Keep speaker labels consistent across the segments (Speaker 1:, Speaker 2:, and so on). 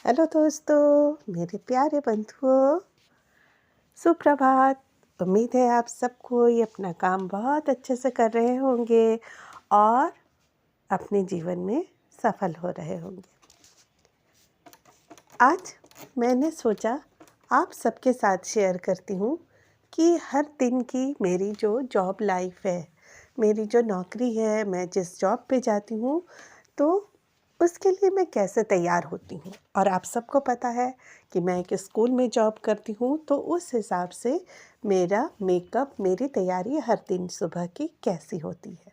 Speaker 1: Hello दोस्तों, मेरे प्यारे बंधुओं, सुप्रभात। उम्मीद है आप सब कोई अपना काम बहुत अच्छे से कर रहे होंगे और अपने जीवन में सफल हो रहे होंगे। आज मैंने सोचा आप सबके साथ शेयर करती हूँ कि हर दिन की मेरी जो जॉब लाइफ है, मेरी जो नौकरी है, मैं जिस जॉब पे जाती हूँ, तो उसके लिए मैं कैसे तैयार होती हूँ। और आप सबको पता है कि मैं एक स्कूल में जॉब करती हूँ, तो उस हिसाब से मेरा मेकअप, मेरी तैयारी हर दिन सुबह की कैसी होती है।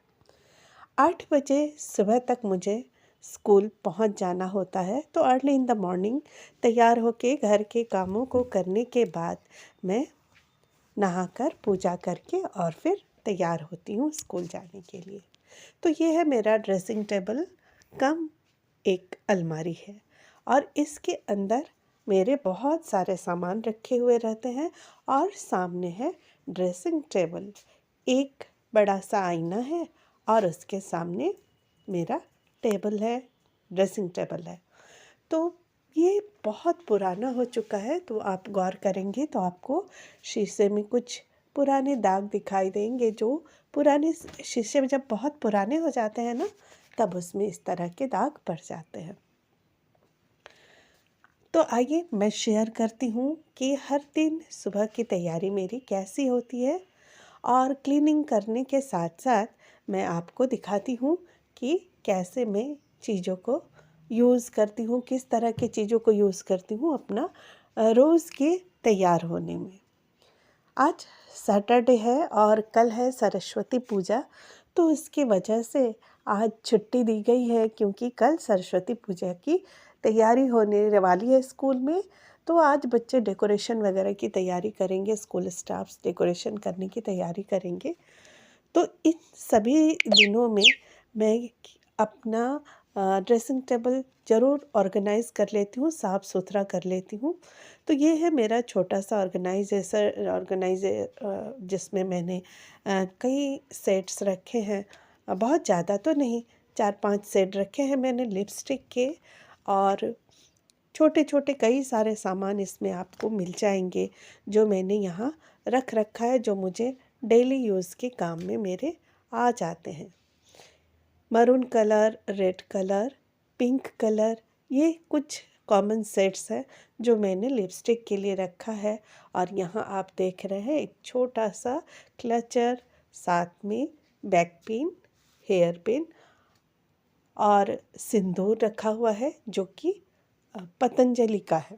Speaker 1: 8 बजे सुबह तक मुझे स्कूल पहुंच जाना होता है, तो अर्ली इन द मॉर्निंग तैयार होके घर के कामों को करने के बाद मैं नहाकर पूजा करके और फिर तैयार होती हूँ स्कूल जाने के लिए। तो ये है मेरा ड्रेसिंग टेबल कम एक अलमारी है और इसके अंदर मेरे बहुत सारे सामान रखे हुए रहते हैं और सामने है ड्रेसिंग टेबल। एक बड़ा सा आईना है और उसके सामने मेरा टेबल है, ड्रेसिंग टेबल है। तो ये बहुत पुराना हो चुका है, तो आप गौर करेंगे तो आपको शीशे में कुछ पुराने दाग दिखाई देंगे। जो पुराने शीशे में जब बहुत पुराने हो जाते हैं ना, तब उसमें इस तरह के दाग पड़ जाते हैं। तो आइए मैं शेयर करती हूँ कि हर दिन सुबह की तैयारी मेरी कैसी होती है और क्लीनिंग करने के साथ साथ मैं आपको दिखाती हूँ कि कैसे मैं चीज़ों को यूज़ करती हूँ, किस तरह की चीज़ों को यूज़ करती हूँ अपना रोज़ के तैयार होने में। आज सैटरडे है और कल है सरस्वती पूजा, तो इसकी वजह से आज छुट्टी दी गई है क्योंकि कल सरस्वती पूजा की तैयारी होने वाली है स्कूल में। तो आज बच्चे डेकोरेशन वगैरह की तैयारी करेंगे, स्कूल स्टाफ्स डेकोरेशन करने की तैयारी करेंगे। तो इन सभी दिनों में मैं अपना ड्रेसिंग टेबल ज़रूर ऑर्गेनाइज़ कर लेती हूँ, साफ़ सुथरा कर लेती हूँ। तो ये है मेरा छोटा सा जिसमें मैंने कई सेट्स रखे हैं। बहुत ज़्यादा तो नहीं, 4-5 सेट रखे हैं मैंने लिपस्टिक के, और छोटे छोटे कई सारे सामान इसमें आपको मिल जाएंगे जो मैंने यहाँ रख रखा है, जो मुझे डेली यूज़ के काम में मेरे आ जाते हैं। Maroon colour, red colour, pink colour, ये कुछ कॉमन सेट्स हैं जो मैंने लिपस्टिक के लिए रखा है। और यहाँ आप देख रहे हैं एक छोटा सा क्लचर, साथ में बैक पिन, हेयर पिन और सिंदूर रखा हुआ है जो कि पतंजलि का है।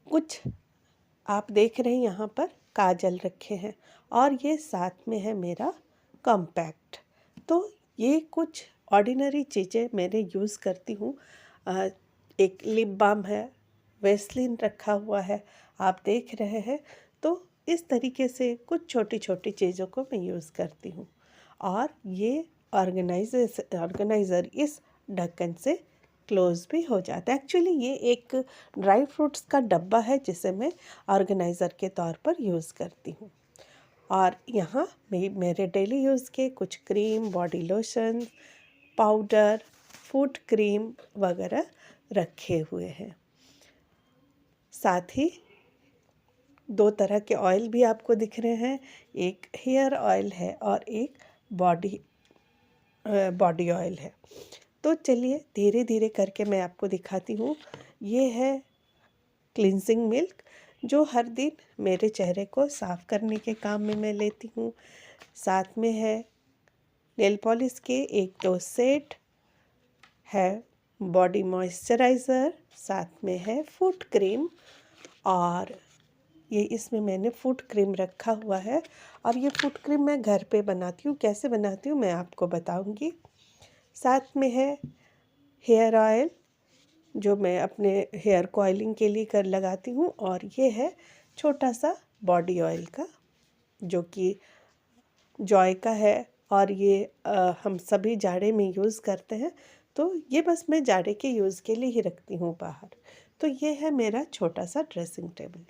Speaker 1: कुछ आप देख रहे हैं यहाँ पर काजल रखे हैं और ये साथ में है मेरा कॉम्पैक्ट। तो ये कुछ ऑर्डिनरी चीज़ें मैंने यूज़ करती हूँ। एक लिप बाम है, वेस्लिन रखा हुआ है, आप देख रहे हैं। तो इस तरीके से कुछ छोटी छोटी चीज़ों को मैं यूज़ करती हूँ। और ये ऑर्गेनाइज़र इस ढक्कन से क्लोज भी हो जाता है। एक्चुअली ये एक ड्राई फ्रूट्स का डब्बा है जिसे मैं ऑर्गेनाइज़र के तौर पर यूज़ करती हूँ। और यहाँ मेरे डेली यूज़ के कुछ क्रीम, बॉडी लोशन, पाउडर, फूट क्रीम वगैरह रखे हुए हैं। साथ ही 2 तरह के ऑयल भी आपको दिख रहे हैं, एक हेयर ऑयल है और एक बॉडी ऑयल है। तो चलिए धीरे धीरे करके मैं आपको दिखाती हूँ। ये है क्लिनजिंग मिल्क जो हर दिन मेरे चेहरे को साफ़ करने के काम में मैं लेती हूँ। साथ में है नेल पॉलिश के 1-2 सेट, है बॉडी मॉइस्चराइज़र, साथ में है फुट क्रीम। और ये इसमें मैंने फुट क्रीम रखा हुआ है और ये फुट क्रीम मैं घर पे बनाती हूँ। कैसे बनाती हूँ मैं आपको बताऊँगी। साथ में है हेयर ऑयल जो मैं अपने हेयर को ऑयलिंग के लिए लगाती हूँ, और ये है छोटा सा बॉडी ऑयल का जो कि जॉय का है। और ये हम सभी जाड़े में यूज़ करते हैं, तो ये बस मैं जाड़े के यूज़ के लिए ही रखती हूँ बाहर। तो ये है मेरा छोटा सा ड्रेसिंग टेबल।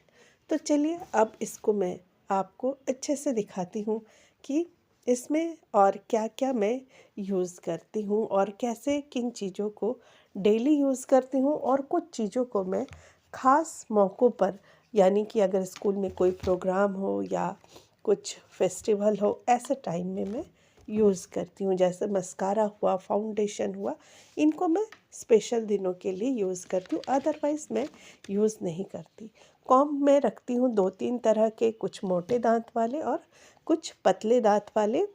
Speaker 1: तो चलिए अब इसको मैं आपको अच्छे से दिखाती हूँ कि इसमें और क्या क्या मैं यूज़ करती हूँ और कैसे किन चीज़ों को डेली यूज़ करती हूँ और कुछ चीज़ों को मैं ख़ास मौक़ों पर, यानी कि अगर स्कूल में कोई प्रोग्राम हो या कुछ फेस्टिवल हो, ऐसे टाइम में मैं यूज़ करती हूँ। जैसे मस्कारा हुआ, फाउंडेशन हुआ, इनको मैं स्पेशल दिनों के लिए यूज़ करती हूँ, अदरवाइज़ मैं यूज़ नहीं करती। कॉम्ब में रखती हूँ 2-3 तरह के, कुछ मोटे दांत वाले और कुछ पतले दांत वाले,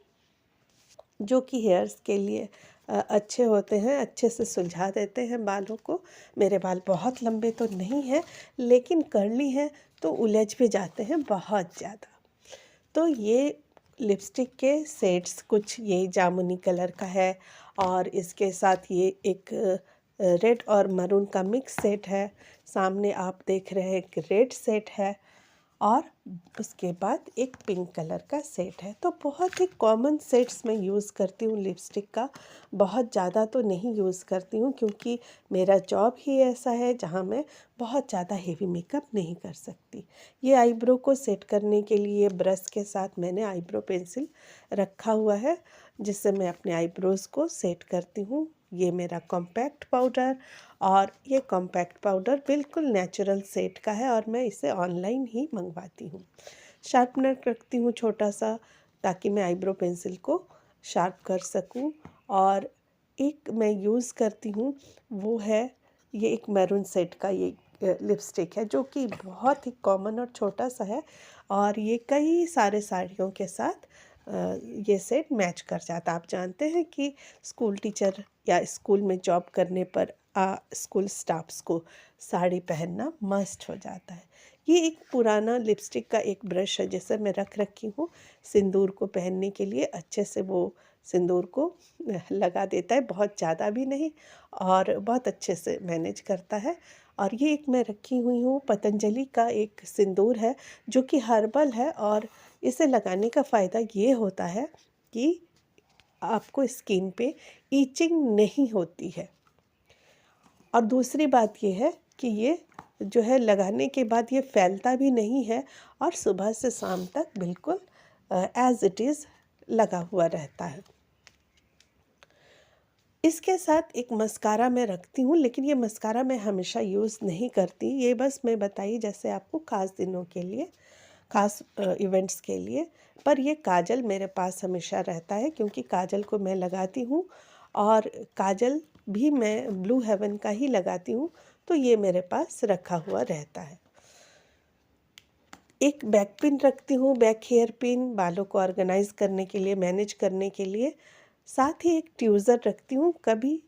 Speaker 1: जो कि हेयर्स के लिए अच्छे होते हैं, अच्छे से सुलझा देते हैं बालों को। मेरे बाल बहुत लंबे तो नहीं हैं, लेकिन कर्ली हैं तो उलझ भी जाते हैं बहुत ज़्यादा। तो ये लिपस्टिक के सेट्स कुछ ये जामुनी कलर का है, और इसके साथ ये एक रेड और मरून का मिक्स सेट है। सामने आप देख रहे हैं एक रेड सेट है, और उसके बाद एक पिंक कलर का सेट है। तो बहुत ही कॉमन सेट्स मैं यूज़ करती हूँ लिपस्टिक का, बहुत ज़्यादा तो नहीं यूज़ करती हूँ, क्योंकि मेरा जॉब ही ऐसा है जहाँ मैं बहुत ज़्यादा हेवी मेकअप नहीं कर सकती। ये आईब्रो को सेट करने के लिए ब्रश के साथ मैंने आईब्रो पेंसिल रखा हुआ है, जिससे मैं अपने आईब्रोज़ को सेट करती हूँ। ये मेरा कॉम्पैक्ट पाउडर, और ये कॉम्पैक्ट पाउडर बिल्कुल नेचुरल सेट का है, और मैं इसे ऑनलाइन ही मंगवाती हूँ। शार्पनर रखती हूँ छोटा सा, ताकि मैं आईब्रो पेंसिल को शार्प कर सकूँ। और एक मैं यूज़ करती हूँ, वो है ये एक मैरून सेट का ये लिपस्टिक है, जो कि बहुत ही कॉमन और छोटा सा है, और ये कई सारे साड़ियों के साथ ये सेट मैच कर जाता है। आप जानते हैं कि स्कूल टीचर या स्कूल में जॉब करने पर स्कूल स्टाफ्स को साड़ी पहनना मस्ट हो जाता है। ये एक पुराना लिपस्टिक का एक ब्रश है, जिसे मैं रख रखी हूँ सिंदूर को पहनने के लिए। अच्छे से वो सिंदूर को लगा देता है, बहुत ज़्यादा भी नहीं, और बहुत अच्छे से मैनेज करता है। और ये एक मैं रखी हुई हूँ पतंजलि का एक सिंदूर है, जो कि हर्बल है, और इसे लगाने का फ़ायदा ये होता है कि आपको स्किन पे ईचिंग नहीं होती है। और दूसरी बात ये है कि ये जो है लगाने के बाद ये फैलता भी नहीं है, और सुबह से शाम तक बिल्कुल एज़ इट इज़ लगा हुआ रहता है। इसके साथ एक मस्कारा मैं रखती हूँ, लेकिन ये मस्कारा मैं हमेशा यूज़ नहीं करती। ये बस मैं बताई जैसे आपको ख़ास दिनों के लिए, ख़ास इवेंट्स के लिए। पर ये काजल मेरे पास हमेशा रहता है, क्योंकि काजल को मैं लगाती हूँ, और काजल भी मैं ब्लू हेवन का ही लगाती हूँ, तो ये मेरे पास रखा हुआ रहता है। एक बैक पिन रखती हूँ, बैक हेयर पिन, बालों को ऑर्गेनाइज़ करने के लिए, मैनेज करने के लिए। साथ ही एक ट्यूज़र रखती हूँ, कभी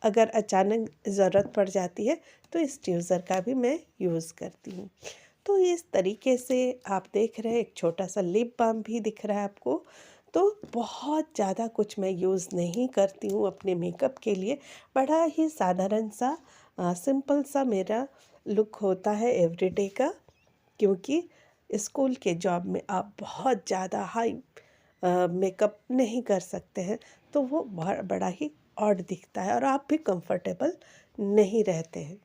Speaker 1: अगर अचानक ज़रूरत पड़ जाती है तो इस ट्यूज़र का भी मैं यूज़ करती हूँ। तो इस तरीके से आप देख रहे हैं, एक छोटा सा लिप बाम भी दिख रहा है आपको। तो बहुत ज़्यादा कुछ मैं यूज़ नहीं करती हूँ अपने मेकअप के लिए। बड़ा ही साधारण सा सिंपल सा मेरा लुक होता है एवरीडे का, क्योंकि स्कूल के जॉब में आप बहुत ज़्यादा हाई मेकअप नहीं कर सकते हैं, तो वो बड़ा ही ऑड दिखता है, और आप भी कंफर्टेबल नहीं रहते हैं।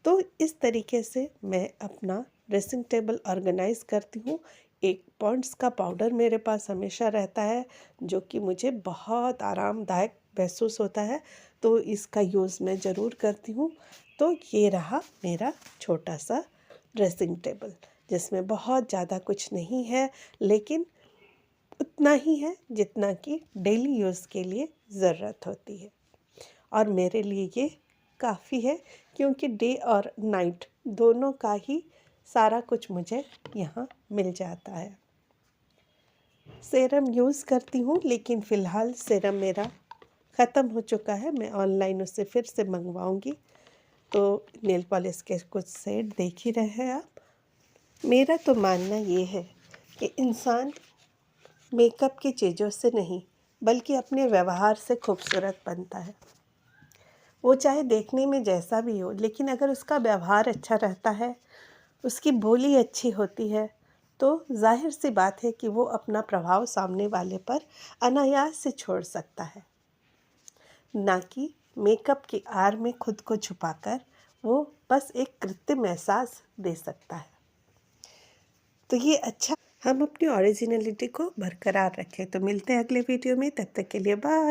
Speaker 1: तो इस तरीके से मैं अपना ड्रेसिंग टेबल ऑर्गेनाइज़ करती हूँ। एक पॉन्ड्स का पाउडर मेरे पास हमेशा रहता है, जो कि मुझे बहुत आरामदायक महसूस होता है, तो इसका यूज़ मैं ज़रूर करती हूँ। तो ये रहा मेरा छोटा सा ड्रेसिंग टेबल, जिसमें बहुत ज़्यादा कुछ नहीं है, लेकिन उतना ही है जितना कि डेली यूज़ के लिए ज़रूरत होती है। और मेरे लिए ये काफ़ी है, क्योंकि डे और नाइट दोनों का ही सारा कुछ मुझे यहाँ मिल जाता है। सेरम यूज़ करती हूँ, लेकिन फ़िलहाल सेरम मेरा ख़त्म हो चुका है। मैं ऑनलाइन उसे फिर से मंगवाऊँगी। तो नेल पॉलिश के कुछ सेट देख ही रहे हैं आप। मेरा तो मानना ये है कि इंसान मेकअप की चीज़ों से नहीं, बल्कि अपने व्यवहार से खूबसूरत बनता है। वो चाहे देखने में जैसा भी हो, लेकिन अगर उसका व्यवहार अच्छा रहता है, उसकी बोली अच्छी होती है, तो ज़ाहिर सी बात है कि वो अपना प्रभाव सामने वाले पर अनायास से छोड़ सकता है। ना कि मेकअप की आड़ में खुद को छुपाकर वो बस एक कृत्रिम एहसास दे सकता है। तो ये अच्छा, हम अपनी ओरिजिनलिटी को बरकरार रखें। तो मिलते हैं अगले वीडियो में, तब तक के लिए बाय।